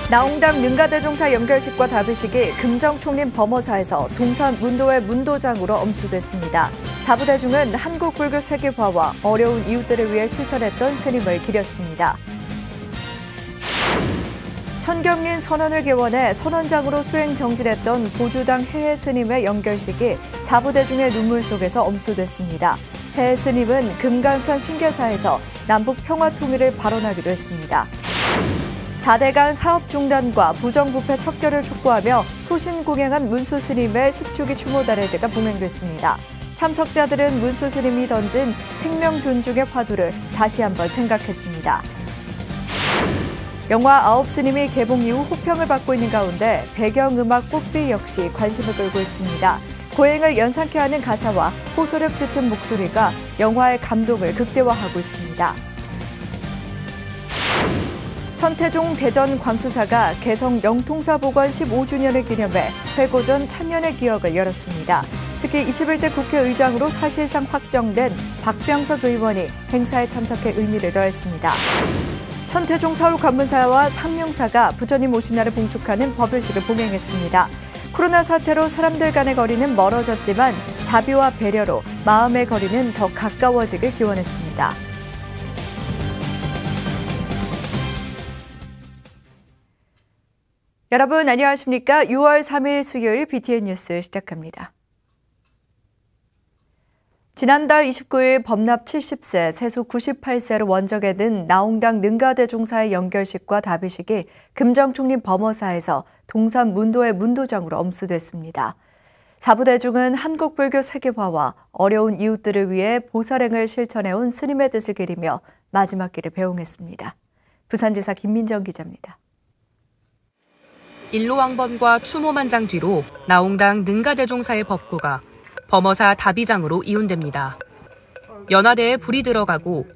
나홍당 능가대종사 연결식과 답의식이 금정총림 범어사에서 동산 문도회 문도장으로 엄수됐습니다. 사부대중은 한국 불교 세계화와 어려운 이웃들을 위해 실천했던 스님을 기렸습니다. 천경린 선언을 개원해 선언장으로 수행 정진했던 보주당 해해 스님의 연결식이 사부대중의 눈물 속에서 엄수됐습니다. 해해 스님은 금강산 신계사에서 남북 평화 통일을 발언하기도 했습니다. 4대 간 사업 중단과 부정부패 척결을 촉구하며 소신공양한 문수 스님의 10주기 추모달해제가 봉행됐습니다. 참석자들은 문수 스님이 던진 생명 존중의 화두를 다시 한번 생각했습니다. 영화 아홉 스님이 개봉 이후 호평을 받고 있는 가운데 배경음악 꽃비 역시 관심을 끌고 있습니다. 고행을 연상케 하는 가사와 호소력 짙은 목소리가 영화의 감동을 극대화하고 있습니다. 천태종 대전 광수사가 개성 영통사 복원 15주년을 기념해 회고전 천년의 기억을 열었습니다. 특히 21대 국회의장으로 사실상 확정된 박병석 의원이 행사에 참석해 의미를 더했습니다. 천태종 서울관문사와 상명사가 부처님 오신 날을 봉축하는 법요식을 봉행했습니다. 코로나 사태로 사람들 간의 거리는 멀어졌지만 자비와 배려로 마음의 거리는 더 가까워지길 기원했습니다. 여러분 안녕하십니까? 6월 3일 수요일 BTN 뉴스 시작합니다. 지난달 29일 법납 70세, 세수 98세로 원적에 든 나홍당 능가대종사의 연결식과 답의식이 금정총림 범어사에서 동산 문도회 문도장으로 엄수됐습니다. 사부대중은 한국 불교 세계화와 어려운 이웃들을 위해 보살행을 실천해온 스님의 뜻을 기리며 마지막 길을 배웅했습니다. 부산지사 김민정 기자입니다. 일로왕번과 추모만장 뒤로 나홍당 능가대종사의 법구가 범어사 답의장으로 이운됩니다. 연화대에 불이 들어가고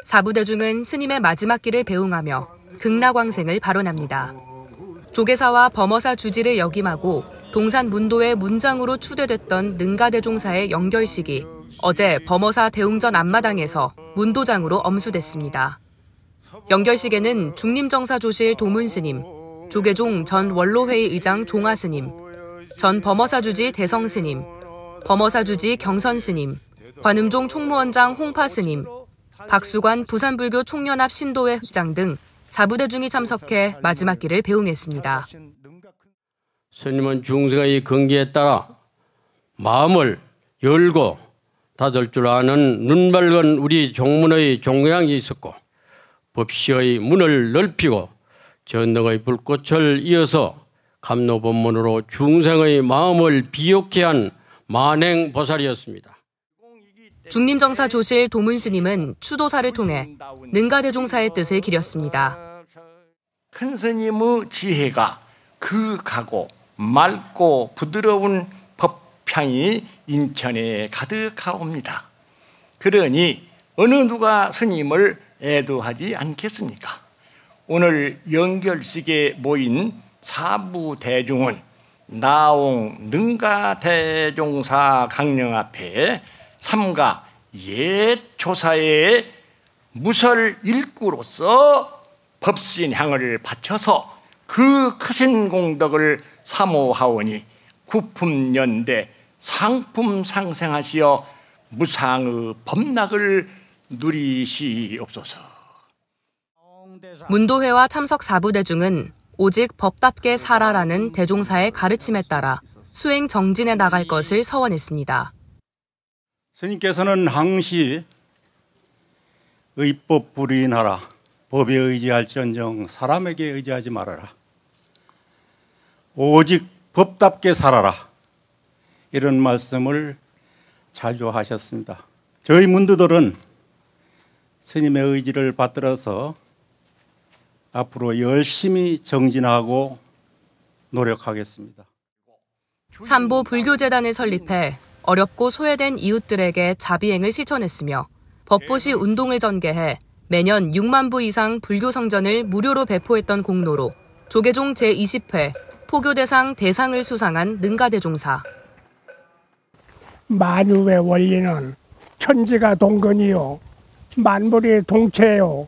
사부대중은 스님의 마지막 길을 배웅하며 극락왕생을 발언합니다. 조계사와 범어사 주지를 역임하고 동산 문도의 문장으로 추대됐던 능가대종사의 연결식이 어제 범어사 대웅전 앞마당에서 문도장으로 엄수됐습니다. 연결식에는 중림정사조실 도문스님, 조계종 전 원로회의 의장 종화스님, 전 범어사주지 대성스님, 범어사주지 경선스님, 관음종 총무원장 홍파스님, 박수관 부산불교 총연합 신도회 회장 등 사부대중이 참석해 마지막 길을 배웅했습니다. 스님은 중생의 건기에 따라 마음을 열고 닫을 줄 아는 눈밝은 우리 종문의 종양이 있었고 법시의 문을 넓히고 전능의 불꽃을 이어서 감로법문으로 중생의 마음을 비옥케 한 만행보살이었습니다. 중림정사 조실 도문스님은 추도사를 통해 능가대종사의 뜻을 기렸습니다. 큰 스님의 지혜가 극하고 맑고 부드러운 법향이 인천에 가득하옵니다. 그러니 어느 누가 스님을 애도하지 않겠습니까? 오늘 연결식에 모인 사부대중은 나홍 능가대종사 강령 앞에 삼가 옛 조사의 무설 일구로서 법신향을 바쳐서 그 크신 공덕을 사모하오니 구품연대 상품 상생하시어 무상의 법락을 누리시옵소서. 문도회와 참석 사부대중은 오직 법답게 살아라는 대종사의 가르침에 따라 수행 정진해 나갈 것을 서원했습니다. 스님께서는 항시 의법 불이인하라, 법에 의지할지언정 사람에게 의지하지 말아라, 오직 법답게 살아라, 이런 말씀을 자주 하셨습니다. 저희 문도들은 스님의 의지를 받들어서 앞으로 열심히 정진하고 노력하겠습니다. 삼보 불교재단을 설립해 어렵고 소외된 이웃들에게 자비행을 실천했으며 법보시 운동을 전개해 매년 6만 부 이상 불교 성전을 무료로 배포했던 공로로 조계종 제20회 포교대상 대상을 수상한 능가대종사. 만유의 원리는 천지가 동근이요 만물이 동체요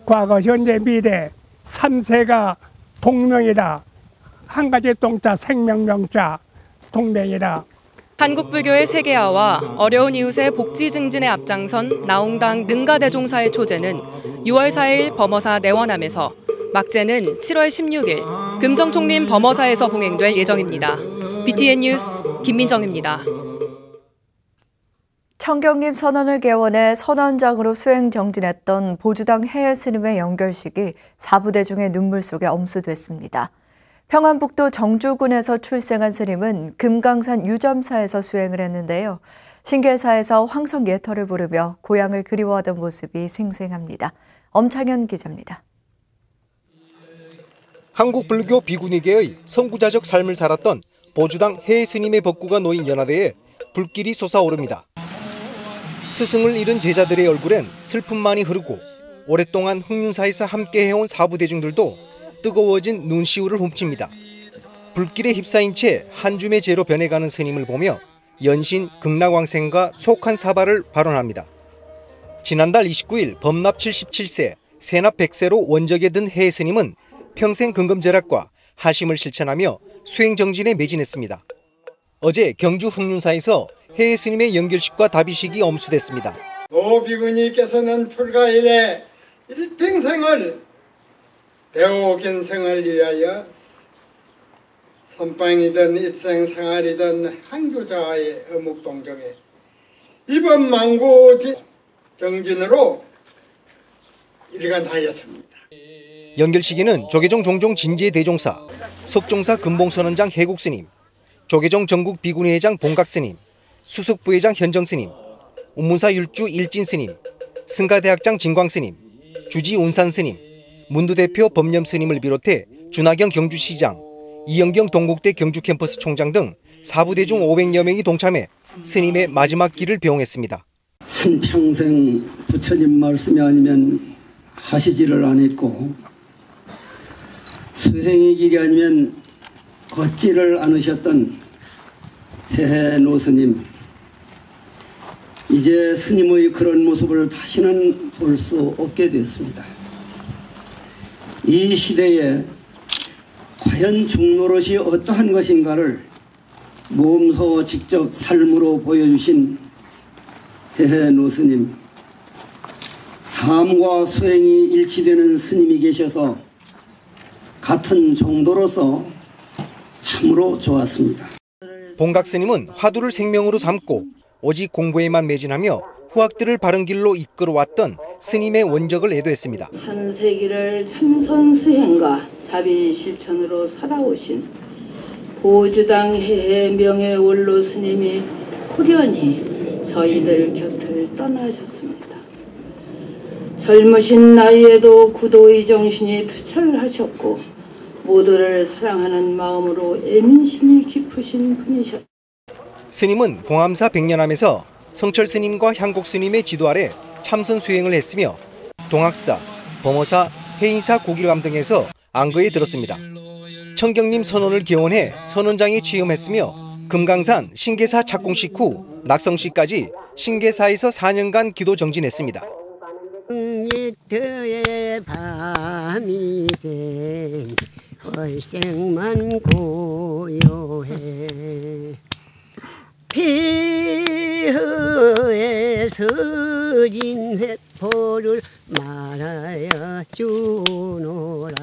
과거 현재 미래 삼세가 동명이라 한 가지 동자 생명명자 동명이라. 한국 불교의 세계화와 어려운 이웃의 복지 증진에 앞장선 나홍당 능가대종사의 초제는 6월 4일 범어사 내원암에서, 막제는 7월 16일 금정총림 범어사에서 봉행될 예정입니다. BTN 뉴스 김민정입니다. 청경림 선언을 개원해 선언장으로 수행 정진했던 보주당 해외 스님의 연결식이 4부대 중의 눈물 속에 엄수됐습니다. 평안북도 정주군에서 출생한 스님은 금강산 유점사에서 수행을 했는데요. 신계사에서 황성 예터를 부르며 고향을 그리워하던 모습이 생생합니다. 엄창현 기자입니다. 한국 불교 비구니계의 선구자적 삶을 살았던 보주당 해외 스님의 법구가 놓인 연화대에 불길이 솟아오릅니다. 스승을 잃은 제자들의 얼굴엔 슬픔만이 흐르고 오랫동안 흑륜사에서 함께 해온 사부대중들도 뜨거워진 눈시울을 훔칩니다. 불길에 휩싸인 채 한 줌의 재로 변해가는 스님을 보며 연신 극락왕생과 속한 사발을 발언합니다. 지난달 29일 범납 77세, 세납 100세로 원적에 든 해외 스님은 평생 금검절약과 하심을 실천하며 수행정진에 매진했습니다. 어제 경주 흑륜사에서 해외 스님의 연결식과 답의식이 엄수됐습니다. 노비구니께서는 출가 이래 일평생을 배우긴생을 위하여 선방이든 일생생활이든 한교자의 어묵동정에 이번 만고 정진으로 일관하였습니다. 연결식에는 조계종 종종 진제대종사, 석종사 금봉선원장 해국스님, 조계종 전국 비구니회장 봉각스님, 수석부회장 현정스님, 운문사 율주 일진스님, 승가대학장 진광스님, 주지운산스님, 문두대표 법념스님을 비롯해 준하경 경주시장, 이영경 동국대 경주캠퍼스 총장 등 사부대중 500여 명이 동참해 스님의 마지막 길을 배웅했습니다. 한평생 부처님 말씀이 아니면 하시지를 않았고 수행의 길이 아니면 걷지를 않으셨던 해해 노스님, 이제 스님의 그런 모습을 다시는 볼 수 없게 됐습니다. 이 시대에 과연 중노릇이 어떠한 것인가를 몸소 직접 삶으로 보여주신 해해 노스님, 삶과 수행이 일치되는 스님이 계셔서 같은 정도로서 참으로 좋았습니다. 봉각 스님은 화두를 생명으로 삼고 오직 공부에만 매진하며 후학들을 바른 길로 이끌어왔던 스님의 원적을 애도했습니다. 한 세기를 참선 수행과 자비 실천으로 살아오신 보주당 해해 명예 원로 스님이 후련히 저희들 곁을 떠나셨습니다. 젊으신 나이에도 구도의 정신이 투철하셨고 모두를 사랑하는 마음으로 애민심이 깊으신 분이셨습니다. 스님은 봉암사 백년암에서 성철 스님과 향곡 스님의 지도 아래 참선 수행을 했으며 동학사, 범어사, 해인사 9일감 등에서 안거에 들었습니다. 청경림 선언을 개원해 선언장에 취임했으며 금강산 신계사 착공식 후 낙성식까지 신계사에서 4년간 기도 정진했습니다. 이터의 밤이 된 월생만 고요해 피허에 서린 회포를 말하여 주노라.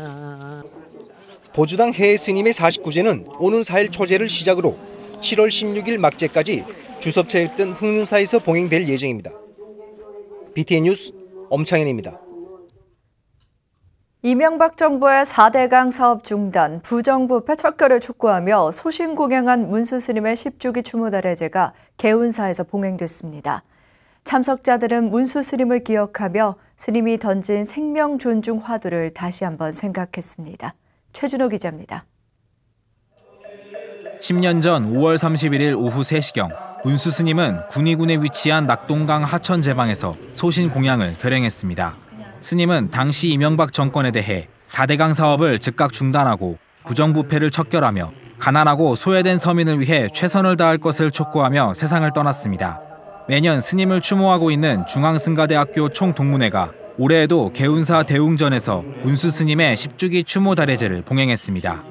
보주당 해외 스님의 49제는 오는 4일 초제를 시작으로 7월 16일 막제까지 주석차였던 흑륜사에서 봉행될 예정입니다. BTN 뉴스 엄창현입니다. 이명박 정부의 4대강 사업 중단, 부정부패 척결을 촉구하며 소신공양한 문수스님의 10주기 추모달의제가 개운사에서 봉행됐습니다. 참석자들은 문수스님을 기억하며 스님이 던진 생명 존중 화두를 다시 한번 생각했습니다. 최준호 기자입니다. 10년 전 5월 31일 오후 3시경 문수스님은 군위군에 위치한 낙동강 하천 제방에서 소신 공양을 결행했습니다. 스님은 당시 이명박 정권에 대해 4대강 사업을 즉각 중단하고 부정부패를 척결하며 가난하고 소외된 서민을 위해 최선을 다할 것을 촉구하며 세상을 떠났습니다. 매년 스님을 추모하고 있는 중앙승가대학교 총동문회가 올해에도 개운사 대웅전에서 문수 스님의 10주기 추모 다례제를 봉행했습니다.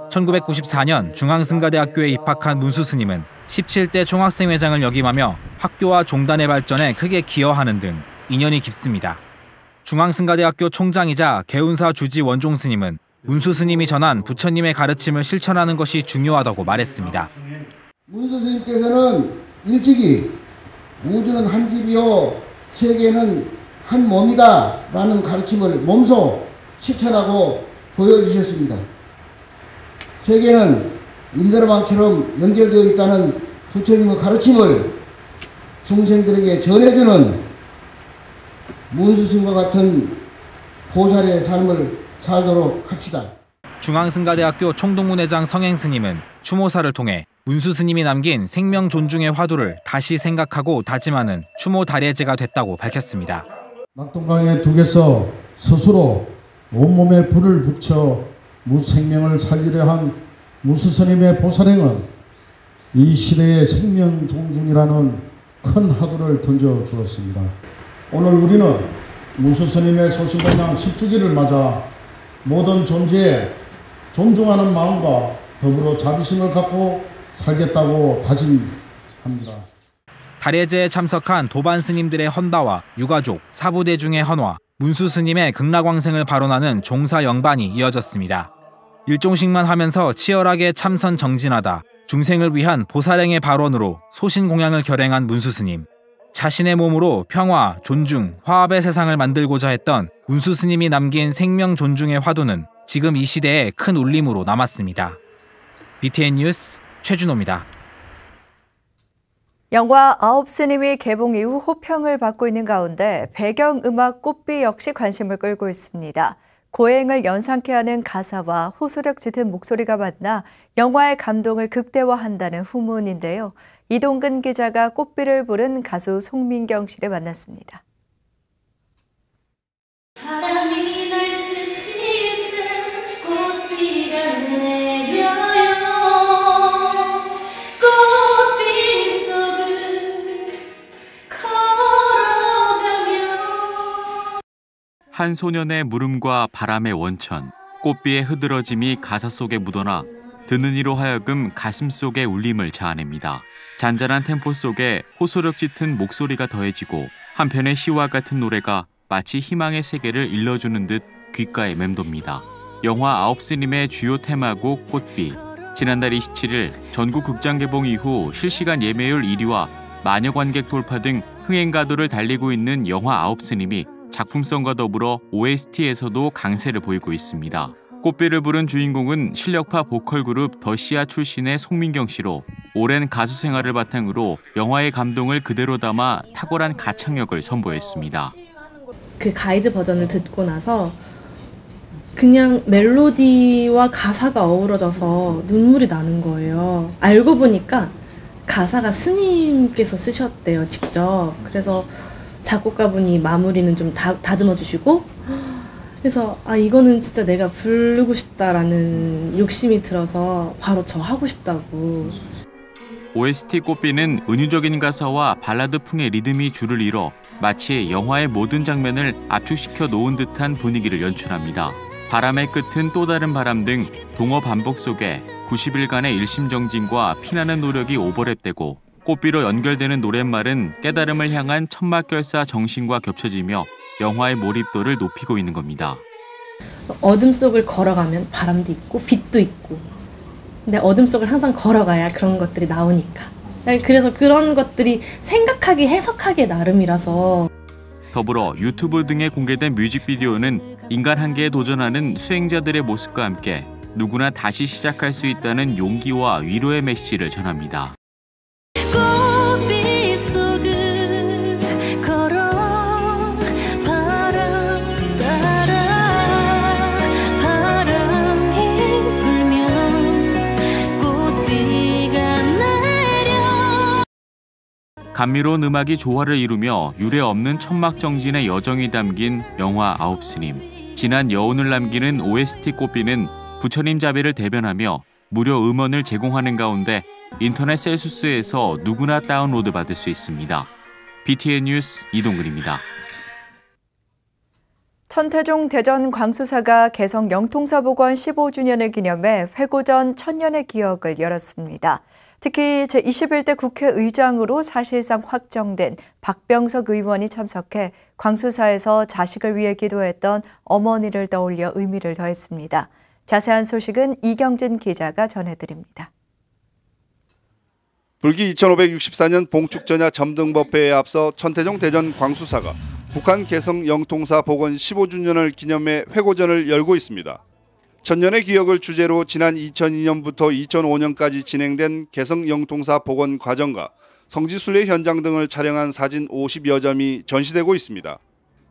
1994년 중앙승가대학교에 입학한 문수 스님은 17대 총학생회장을 역임하며 학교와 종단의 발전에 크게 기여하는 등 인연이 깊습니다. 중앙승가대학교 총장이자 개운사 주지 원종 스님은 문수 스님이 전한 부처님의 가르침을 실천하는 것이 중요하다고 말했습니다. 문수 스님께서는 일찍이 우주는 한 집이요 세계는 한 몸이다 라는 가르침을 몸소 실천하고 보여주셨습니다. 세계는 인대로방처럼 연결되어 있다는 부처님의 가르침을 중생들에게 전해주는 문수 스님과 같은 보살의 삶을 살도록 합시다. 중앙승가대학교 총동문회장 성행 스님은 추모사를 통해 문수 스님이 남긴 생명 존중의 화두를 다시 생각하고 다짐하는 추모 다례제가 됐다고 밝혔습니다. 낙동강에 둑에서 스스로 온몸에 불을 붙여 무생명을 살리려 한 문수 스님의 보살행은 이 시대의 생명 존중이라는 큰 화두를 던져주었습니다. 오늘 우리는 문수 스님의 소신공양 10주기를 맞아 모든 존재에 존중하는 마음과 더불어 자비심을 갖고 살겠다고 다짐합니다. 다례제에 참석한 도반 스님들의 헌다와 유가족, 사부대중의 헌화, 문수 스님의 극락왕생을 발언하는 종사 영반이 이어졌습니다. 일종씩만 하면서 치열하게 참선 정진하다 중생을 위한 보살행의 발언으로 소신 공양을 결행한 문수 스님. 자신의 몸으로 평화, 존중, 화합의 세상을 만들고자 했던 문수 스님이 남긴 생명 존중의 화두는 지금 이 시대에 큰 울림으로 남았습니다. BTN 뉴스 최준호입니다. 영화 아홉스님이 개봉 이후 호평을 받고 있는 가운데 배경음악 꽃비 역시 관심을 끌고 있습니다. 고행을 연상케 하는 가사와 호소력 짙은 목소리가 만나 영화의 감동을 극대화한다는 후문인데요. 이동근 기자가 꽃비를 부른 가수 송민경 씨를 만났습니다. 바람이 날 스치는 꽃비가 내려요. 꽃비 속을 걸어가며 한 소년의 물음과 바람의 원천, 꽃비의 흐드러짐이 가사 속에 묻어나 듣는 이로 하여금 가슴속의 울림을 자아냅니다. 잔잔한 템포 속에 호소력 짙은 목소리가 더해지고 한편의 시와 같은 노래가 마치 희망의 세계를 일러주는 듯 귓가에 맴돕니다. 영화 아홉스님의 주요 테마곡 꽃비. 지난달 27일 전국 극장 개봉 이후 실시간 예매율 1위와 마녀 관객 돌파 등 흥행가도를 달리고 있는 영화 아홉스님이 작품성과 더불어 OST에서도 강세를 보이고 있습니다. 꽃비를 부른 주인공은 실력파 보컬 그룹 더시아 출신의 송민경 씨로 오랜 가수 생활을 바탕으로 영화의 감동을 그대로 담아 탁월한 가창력을 선보였습니다. 그 가이드 버전을 듣고 나서 그냥 멜로디와 가사가 어우러져서 눈물이 나는 거예요. 알고 보니까 가사가 스님께서 쓰셨대요, 직접. 그래서 작곡가분이 마무리는 좀 다듬어 주시고, 그래서 이거는 진짜 내가 부르고 싶다라는 욕심이 들어서 바로 저 하고 싶다고. OST 꽃비는 은유적인 가사와 발라드풍의 리듬이 줄을 이뤄 마치 영화의 모든 장면을 압축시켜 놓은 듯한 분위기를 연출합니다. 바람의 끝은 또 다른 바람 등 동어 반복 속에 90일간의 일심정진과 피나는 노력이 오버랩되고 꽃비로 연결되는 노랫말은 깨달음을 향한 천막결사 정신과 겹쳐지며 영화의 몰입도를 높이고 있는 겁니다. 어둠 속을 걸어가면 바람도 있고 빛도 있고, 근데 어둠 속을 항상 걸어가야 그런 것들이 나오니까. 그래서 그런 것들이 생각하기, 해석하기 나름이라서. 더불어 유튜브 등에 공개된 뮤직비디오는 인간 한계에 도전하는 수행자들의 모습과 함께 누구나 다시 시작할 수 있다는 용기와 위로의 메시지를 전합니다. 감미로운 음악이 조화를 이루며 유례 없는 천막정진의 여정이 담긴 영화 아홉스님. 진한 여운을 남기는 OST 꽃비는 부처님 자비를 대변하며 무료 음원을 제공하는 가운데 인터넷 셀수스에서 누구나 다운로드 받을 수 있습니다. BTN 뉴스 이동근입니다. 천태종 대전 광수사가 개성 영통사 복원 15주년을 기념해 회고전 천년의 기억을 열었습니다. 특히 제21대 국회의장으로 사실상 확정된 박병석 의원이 참석해 광수사에서 자식을 위해 기도했던 어머니를 떠올려 의미를 더했습니다. 자세한 소식은 이경진 기자가 전해드립니다. 불기 2564년 봉축전야 점등법회에 앞서 천태종 대전 광수사가 북한 개성 영통사 복원 15주년을 기념해 회고전을 열고 있습니다. 천년의 기억을 주제로 지난 2002년부터 2005년까지 진행된 개성 영통사 복원 과정과 성지순례 현장 등을 촬영한 사진 50여 점이 전시되고 있습니다.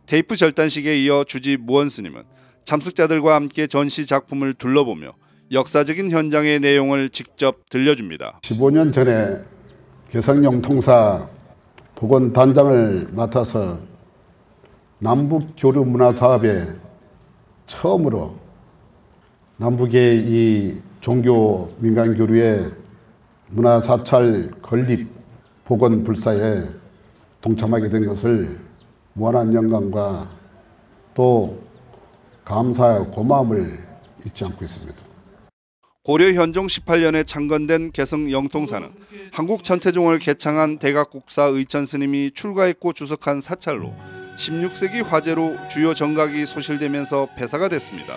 테이프 절단식에 이어 주지 무원 스님은 참석자들과 함께 전시 작품을 둘러보며 역사적인 현장의 내용을 직접 들려줍니다. 15년 전에 개성 영통사 복원 단장을 맡아서 남북 교류 문화 사업에 처음으로 남북의 이 종교 민간 교류의 문화 사찰 건립 복원 불사에 동참하게 된 것을 무한한 영광과 또 감사와 고마움을 잊지 않고 있습니다. 고려 현종 18년에 창건된 개성 영통사는 한국 천태종을 개창한 대각국사 의천 스님이 출가했고 주석한 사찰로 16세기 화재로 주요 정각이 소실되면서 폐사가 됐습니다.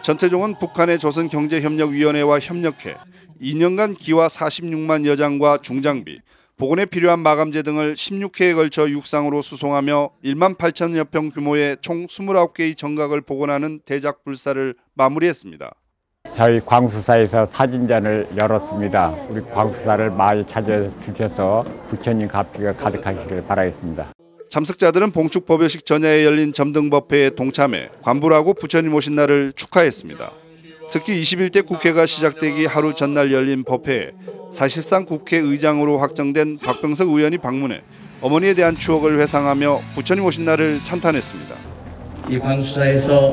천태종은 북한의 조선경제협력위원회와 협력해 2년간 기와 46만 여장과 중장비, 복원에 필요한 마감재 등을 16회에 걸쳐 육상으로 수송하며 1만 8천여 평 규모의 총 29개의 정각을 복원하는 대작 불사를 마무리했습니다. 저희 광수사에서 사진전을 열었습니다. 우리 광수사를 많이 찾아주셔서 부처님 가피가 가득하시길 바라겠습니다. 참석자들은 봉축법요식 전야에 열린 점등법회에 동참해 관불하고 부처님 오신 날을 축하했습니다. 특히 21대 국회가 시작되기 하루 전날 열린 법회에 사실상 국회의장으로 확정된 박병석 의원이 방문해 어머니에 대한 추억을 회상하며 부처님 오신 날을 찬탄했습니다. 이 광수사에서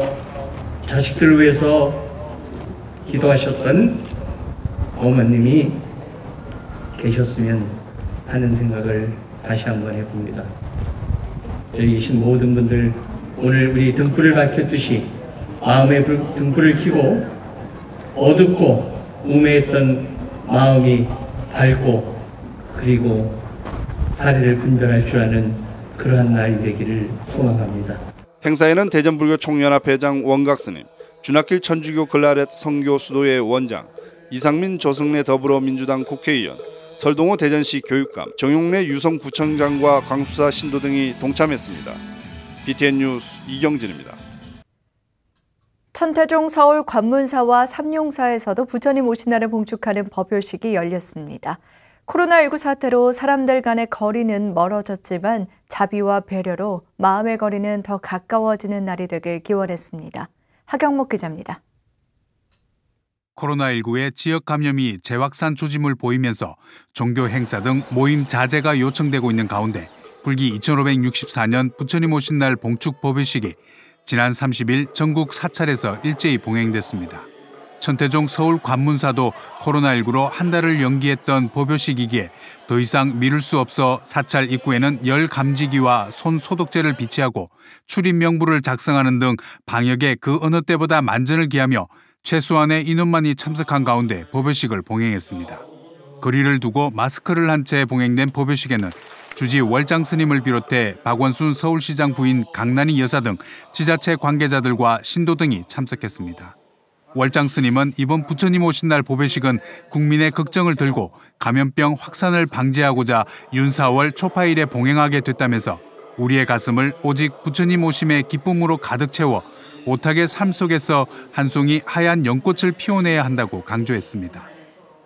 자식들을 위해서 기도하셨던 어머님이 계셨으면 하는 생각을 다시 한번 해봅니다. 여기 계신 모든 분들 오늘 우리 등불을 밝혔듯이 마음의 등불을 켜고 어둡고 우매했던 마음이 밝고 그리고 다리를 분별할 줄 아는 그러한 날이 되기를 소망합니다. 행사에는 대전불교 총연합회장 원각스님, 준학길 천주교 글라렛 성교 수도회 원장, 이상민 조승래 더불어민주당 국회의원, 설동호 대전시 교육감, 정용래 유성구청장과 광수사 신도 등이 동참했습니다. BTN 뉴스 이경진입니다. 천태종 서울 관문사와 삼룡사에서도 부처님 오신 날을 봉축하는 법요식이 열렸습니다. 코로나19 사태로 사람들 간의 거리는 멀어졌지만 자비와 배려로 마음의 거리는 더 가까워지는 날이 되길 기원했습니다. 하경목 기자입니다. 코로나19의 지역 감염이 재확산 조짐을 보이면서 종교 행사 등 모임 자제가 요청되고 있는 가운데 불기 2564년 부처님 오신 날 봉축 법요식이 지난 30일 전국 사찰에서 일제히 봉행됐습니다. 천태종 서울 관문사도 코로나19로 한 달을 연기했던 법요식이기에 더 이상 미룰 수 없어 사찰 입구에는 열 감지기와 손 소독제를 비치하고 출입 명부를 작성하는 등 방역에 그 어느 때보다 만전을 기하며 최소한의 인원만이 참석한 가운데 법요식을 봉행했습니다. 거리를 두고 마스크를 한 채 봉행된 법요식에는 주지 월장 스님을 비롯해 박원순 서울시장 부인 강난희 여사 등 지자체 관계자들과 신도 등이 참석했습니다. 월장 스님은 이번 부처님 오신 날 법요식은 국민의 걱정을 들고 감염병 확산을 방지하고자 윤 4월 초파일에 봉행하게 됐다면서 우리의 가슴을 오직 부처님 오심의 기쁨으로 가득 채워 오탁의 삶 속에서 한 송이 하얀 연꽃을 피워내야 한다고 강조했습니다.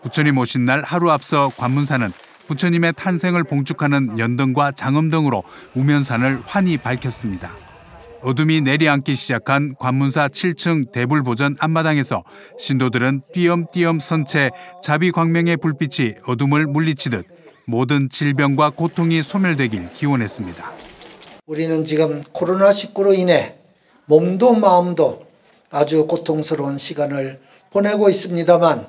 부처님 오신 날 하루 앞서 관문사는 부처님의 탄생을 봉축하는 연등과 장음 등으로 우면산을 환히 밝혔습니다. 어둠이 내리앉기 시작한 관문사 7층 대불보전 앞마당에서 신도들은 띄엄띄엄 선 채 자비광명의 불빛이 어둠을 물리치듯 모든 질병과 고통이 소멸되길 기원했습니다. 우리는 지금 코로나19로 인해 몸도 마음도 아주 고통스러운 시간을 보내고 있습니다만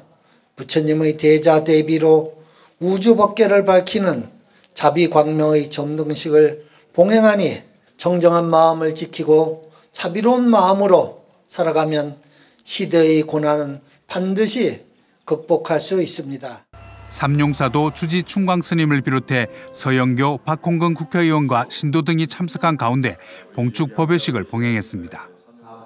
부처님의 대자 대비로 우주 법계를 밝히는 자비광명의 점등식을 봉행하니 정정한 마음을 지키고 자비로운 마음으로 살아가면 시대의 고난은 반드시 극복할 수 있습니다. 삼룡사도 주지 충광 스님을 비롯해 서영교, 박홍근 국회의원과 신도 등이 참석한 가운데 봉축 법요식을 봉행했습니다.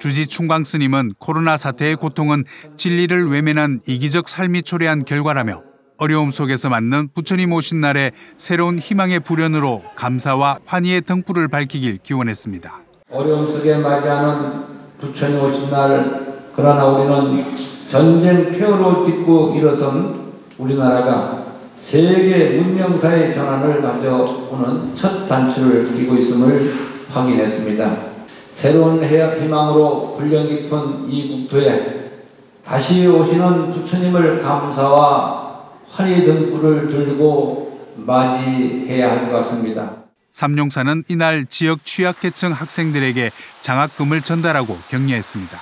주지 충광 스님은 코로나 사태의 고통은 진리를 외면한 이기적 삶이 초래한 결과라며 어려움 속에서 맞는 부처님 오신 날에 새로운 희망의 불현으로 감사와 환희의 등불을 밝히길 기원했습니다. 어려움 속에 맞이하는 부처님 오신 날, 그러나 우리는 전쟁 폐허를 딛고 일어선 우리나라가 세계 문명사의 전환을 가져오는 첫 단추를 끼고 있음을 확인했습니다. 새로운 희망으로 불령 깊은 이 국토에 다시 오시는 부처님을 감사와 환희 등불을 들고 맞이해야 할 것 같습니다. 삼룡사는 이날 지역 취약계층 학생들에게 장학금을 전달하고 격려했습니다.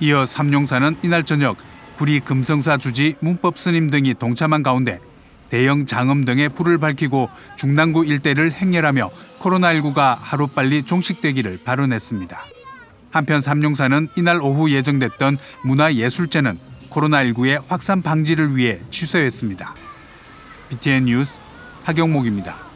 이어 삼룡사는 이날 저녁 구리 금성사 주지 문법 스님 등이 동참한 가운데 대형 장음 등의 불을 밝히고 중랑구 일대를 행렬하며 코로나19가 하루빨리 종식되기를 발언했습니다. 한편 삼룡사는 이날 오후 예정됐던 문화예술제는 코로나19의 확산 방지를 위해 취소했습니다. BTN 뉴스 하경목입니다.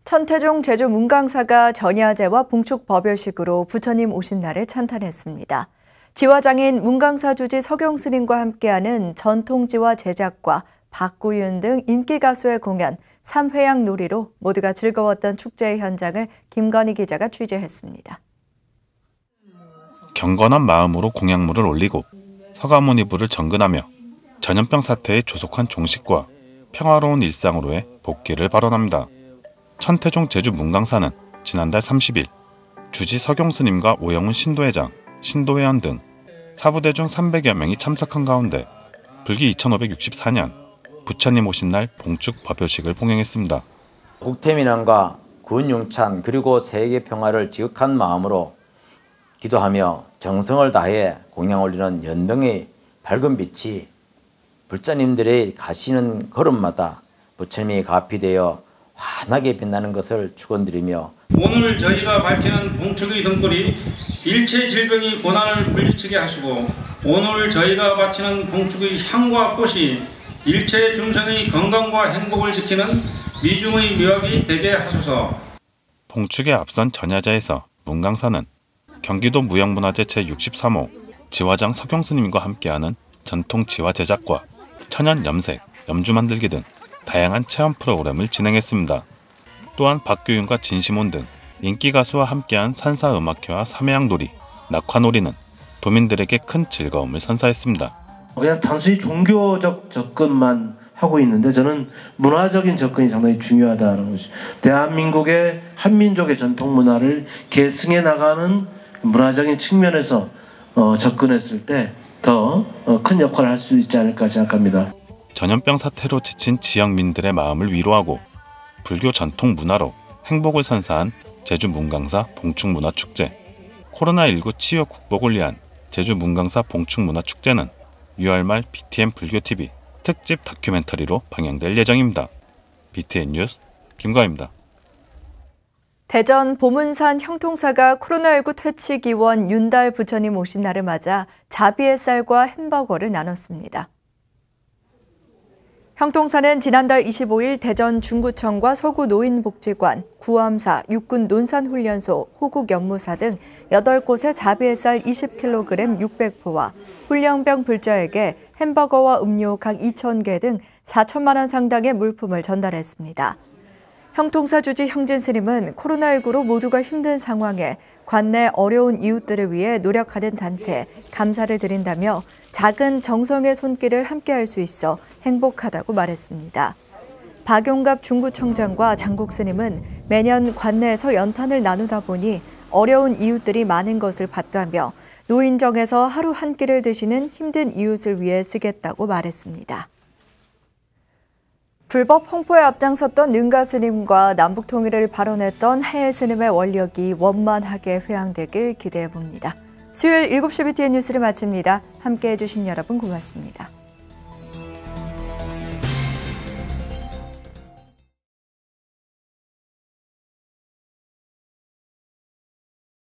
천태종 제주 문강사가 전야제와 봉축 법요식으로 부처님 오신 날을 찬탄했습니다. 지화장인 문강사 주지 서경 스님과 함께하는 전통지화 제작과 박구윤 등 인기 가수의 공연, 삼회양 놀이로 모두가 즐거웠던 축제의 현장을 김건희 기자가 취재했습니다. 경건한 마음으로 공약물을 올리고 서가모니부를 정근하며 전염병 사태의 조속한 종식과 평화로운 일상으로의 복귀를 발언합니다. 천태종 제주 문강사는 지난달 30일 주지 서경 스님과 오영훈 신도회장, 신도회원 등 사부대 중 300여 명이 참석한 가운데 불기 2564년 부처님 오신 날 봉축 법요식을 봉행했습니다. 국태민안과 구은융찬 그리고 세계 평화를 지극한 마음으로 기도하며 정성을 다해 공양 올리는 연등의 밝은 빛이 불자님들의 가시는 걸음마다 부처님이 가피되어 환하게 빛나는 것을 축원드리며 오늘 저희가 밝히는 봉축의 등불이 일체 질병이 고난을 물리치게 하시고 오늘 저희가 바치는 봉축의 향과 꽃이 일체 중생의 건강과 행복을 지키는 미중의 묘약이 되게 하소서. 봉축에 앞선 전야제에서 문강사는 경기도 무형문화재 제63호 지화장 서경 스님과 함께하는 전통 지화 제작과 천연 염색, 염주 만들기 등 다양한 체험 프로그램을 진행했습니다. 또한 박규윤과 진시몬 등 인기 가수와 함께한 산사음악회와 삼해양놀이, 낙화놀이는 도민들에게 큰 즐거움을 선사했습니다. 그냥 단순히 종교적 접근만 하고 있는데 저는 문화적인 접근이 상당히 중요하다는 것이 대한민국의 한민족의 전통 문화를 계승해 나가는 문화적인 측면에서 접근했을 때 더 큰 역할을 할 수 있지 않을까 생각합니다. 전염병 사태로 지친 지역민들의 마음을 위로하고 불교 전통 문화로 행복을 선사한 제주 문강사 봉축문화축제. 코로나19 치유 극복을 위한 제주 문강사 봉축문화축제는 6월 말 BTN 불교TV 특집 다큐멘터리로 방영될 예정입니다. BTN 뉴스 김가희입니다. 대전 보문산 형통사가 코로나19 퇴치 기원 윤달 부처님 오신 날을 맞아 자비의 쌀과 햄버거를 나눴습니다. 형통사는 지난달 25일 대전 중구청과 서구 노인복지관, 구암사, 육군 논산훈련소, 호국연무사 등 8곳에 자비의 쌀 20kg 600포와 훈련병 불자에게 햄버거와 음료 각 2,000개 등 4천만 원 상당의 물품을 전달했습니다. 형통사 주지 형진 스님은 코로나19로 모두가 힘든 상황에 관내 어려운 이웃들을 위해 노력하는 단체에 감사를 드린다며 작은 정성의 손길을 함께할 수 있어 행복하다고 말했습니다. 박용갑 중구청장과 장국 스님은 매년 관내에서 연탄을 나누다 보니 어려운 이웃들이 많은 것을 봤다며 노인정에서 하루 한 끼를 드시는 힘든 이웃을 위해 쓰겠다고 말했습니다. 불법 홍포에 앞장섰던 능가 스님과 남북 통일을 발언했던 해외 스님의 원력이 원만하게 회항되길 기대해 봅니다. 수요일 7시 BTN 뉴스를 마칩니다. 함께해 주신 여러분 고맙습니다.